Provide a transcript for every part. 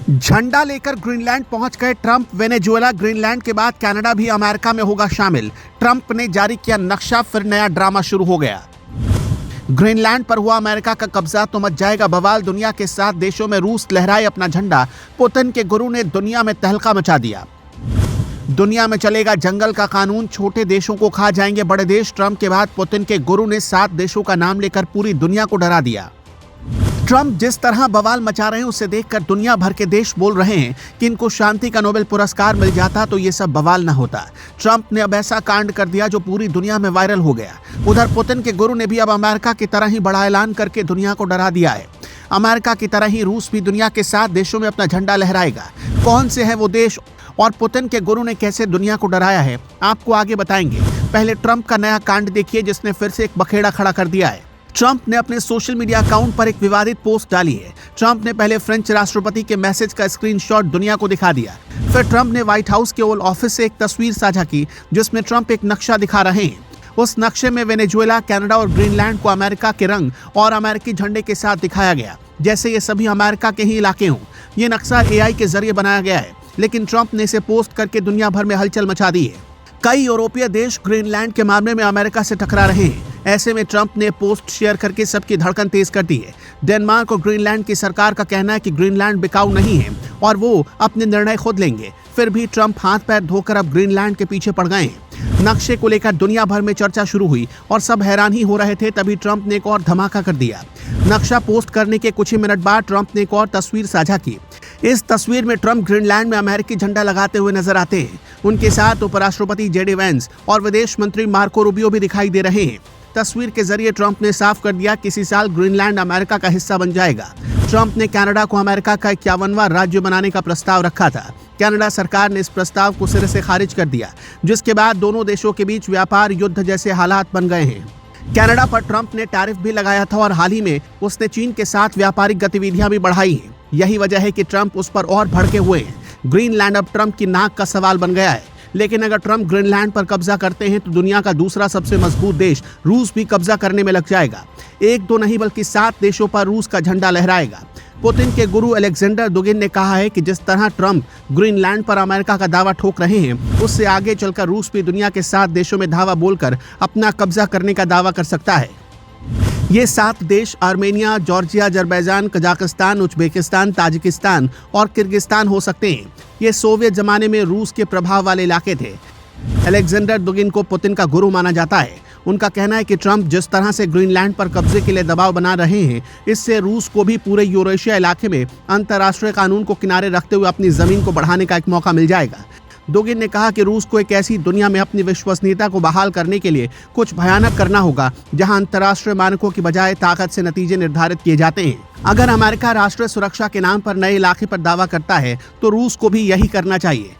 झंडा लेकर ग्रीनलैंड पहुंच गए ट्रंप। वेनेजुएला ग्रीनलैंड के बाद कनाडा भी अमेरिका में होगा शामिल। ट्रंप ने जारी किया नक्शा, फिर नया ड्रामा शुरू हो गया। ग्रीनलैंड पर हुआ अमेरिका का कब्जा तो मच जाएगा बवाल। दुनिया के 7 देशों में रूस लहराए अपना झंडा। पुतिन के गुरु ने दुनिया में तहलका मचा दिया। दुनिया में चलेगा जंगल का कानून, छोटे देशों को खा जाएंगे बड़े देश। ट्रंप के बाद पुतिन के गुरु ने 7 देशों का नाम लेकर पूरी दुनिया को डरा दिया। ट्रंप जिस तरह बवाल मचा रहे हैं उसे देखकर दुनिया भर के देश बोल रहे हैं कि इनको शांति का नोबेल पुरस्कार मिल जाता तो ये सब बवाल न होता। ट्रंप ने अब ऐसा कांड कर दिया जो पूरी दुनिया में वायरल हो गया। उधर पुतिन के गुरु ने भी अब अमेरिका की तरह ही बड़ा ऐलान करके दुनिया को डरा दिया है। अमेरिका की तरह ही रूस भी दुनिया के 7 देशों में अपना झंडा लहराएगा। कौन से है वो देश और पुतिन के गुरु ने कैसे दुनिया को डराया है, आपको आगे बताएंगे। पहले ट्रंप का नया कांड देखिए जिसने फिर से एक बखेड़ा खड़ा कर दिया है। ट्रंप ने अपने सोशल मीडिया अकाउंट पर एक विवादित पोस्ट डाली है। ट्रंप ने पहले फ्रेंच राष्ट्रपति के मैसेज का स्क्रीनशॉट दुनिया को दिखा दिया। फिर ट्रंप ने व्हाइट हाउस के ओवल ऑफिस से एक तस्वीर साझा की जिसमें ट्रंप एक नक्शा दिखा रहे हैं। उस नक्शे में वेनेजुएला, कनाडा और ग्रीनलैंड को अमेरिका के रंग और अमेरिकी झंडे के साथ दिखाया गया, जैसे ये सभी अमेरिका के ही इलाके हों। ये नक्शा AI के जरिए बनाया गया है, लेकिन ट्रंप ने इसे पोस्ट करके दुनिया भर में हलचल मचा दी है। कई यूरोपीय देश ग्रीनलैंड के मामले में अमेरिका से टकरा रहे हैं। ऐसे में ट्रंप ने पोस्ट शेयर करके सबकी धड़कन तेज कर दी है। डेनमार्क और ग्रीनलैंड की सरकार का कहना है कि ग्रीनलैंड बिकाऊ नहीं है और वो अपने निर्णय खुद लेंगे। फिर भी ट्रंप हाथ पैर धोकर अब ग्रीनलैंड के पीछे पड़ गए हैं। नक्शे को लेकर दुनिया भर में चर्चा शुरू हुई और सब हैरान ही हो रहे थे। तभी ट्रंप ने एक और धमाका कर दिया। नक्शा पोस्ट करने के कुछ ही मिनट बाद ट्रंप ने एक और तस्वीर साझा की। इस तस्वीर में ट्रंप ग्रीनलैंड में अमेरिकी झंडा लगाते हुए नजर आते हैं। उनके साथ उपराष्ट्रपति JD वैंस और विदेश मंत्री मार्को रूबियो भी दिखाई दे रहे हैं। तस्वीर के जरिए ट्रंप ने साफ कर दिया कि इसी साल ग्रीनलैंड अमेरिका का हिस्सा बन जाएगा। ट्रंप ने कनाडा को अमेरिका का 51वां राज्य बनाने का प्रस्ताव रखा था। कनाडा सरकार ने इस प्रस्ताव को सिरे से खारिज कर दिया, जिसके बाद दोनों देशों के बीच व्यापार युद्ध जैसे हालात बन गए हैं। कनाडा पर ट्रंप ने टैरिफ भी लगाया था और हाल ही में उसने चीन के साथ व्यापारिक गतिविधियां भी बढ़ाई हैं। यही वजह है कि ट्रंप उस पर और भड़के हुए हैं। ग्रीनलैंड अब ट्रंप की नाक का सवाल बन गया है। लेकिन अगर ट्रंप ग्रीनलैंड पर कब्जा करते हैं तो दुनिया का दूसरा सबसे मजबूत देश रूस भी कब्जा करने में लग जाएगा। 1-2 नहीं बल्कि 7 देशों पर रूस का झंडा लहराएगा। पुतिन के गुरु अलेक्जेंडर दुगिन ने कहा है कि जिस तरह ट्रंप ग्रीनलैंड पर अमेरिका का दावा ठोक रहे हैं, उससे आगे चलकर रूस भी दुनिया के 7 देशों में धावा बोलकर अपना कब्जा करने का दावा कर सकता है। ये 7 देश Armenia, Georgia, Azerbaijan, Kazakhstan, Uzbekistan, Tajikistan और किर्गिस्तान हो सकते हैं। ये सोवियत जमाने में रूस के प्रभाव वाले इलाके थे। अलेक्जेंडर दुगिन को पुतिन का गुरु माना जाता है। उनका कहना है कि ट्रंप जिस तरह से ग्रीनलैंड पर कब्जे के लिए दबाव बना रहे हैं, इससे रूस को भी पूरे यूरेशिया इलाके में अंतर्राष्ट्रीय कानून को किनारे रखते हुए अपनी जमीन को बढ़ाने का एक मौका मिल जाएगा। दुगिन ने कहा कि रूस को एक ऐसी दुनिया में अपनी विश्वसनीयता को बहाल करने के लिए कुछ भयानक करना होगा, जहां अंतर्राष्ट्रीय मानकों की बजाय ताकत से नतीजे निर्धारित किए जाते हैं। अगर अमेरिका राष्ट्रीय सुरक्षा के नाम पर नए इलाके पर दावा करता है तो रूस को भी यही करना चाहिए।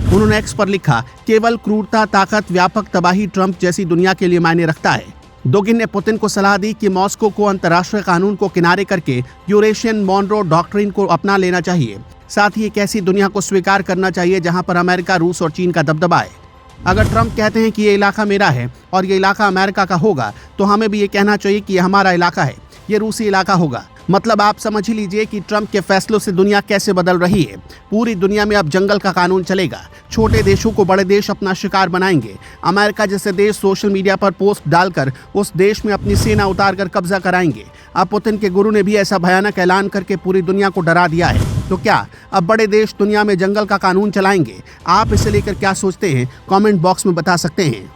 उन्होंने X पर लिखा, केवल क्रूरता, ताकत, व्यापक तबाही ट्रंप जैसी दुनिया के लिए मायने रखता है। दुगिन ने पुतिन को सलाह दी कि मॉस्को को अंतर्राष्ट्रीय कानून को किनारे करके यूरेशियन मॉनरो डॉक्ट्रिन को अपना लेना चाहिए। साथ ही एक ऐसी दुनिया को स्वीकार करना चाहिए जहां पर अमेरिका, रूस और चीन का दबदबा है। अगर ट्रंप कहते हैं कि ये इलाका मेरा है और ये इलाका अमेरिका का होगा, तो हमें भी ये कहना चाहिए कि ये हमारा इलाका है, ये रूसी इलाका होगा। मतलब आप समझ ही लीजिए कि ट्रंप के फैसलों से दुनिया कैसे बदल रही है। पूरी दुनिया में अब जंगल का कानून चलेगा। छोटे देशों को बड़े देश अपना शिकार बनाएंगे। अमेरिका जैसे देश सोशल मीडिया पर पोस्ट डालकर उस देश में अपनी सेना उतारकर कब्जा कराएंगे। अब पुतिन के गुरु ने भी ऐसा भयानक ऐलान करके पूरी दुनिया को डरा दिया है। तो क्या अब बड़े देश दुनिया में जंगल का कानून चलाएंगे? आप इसे लेकर क्या सोचते हैं? कमेंट बॉक्स में बता सकते हैं।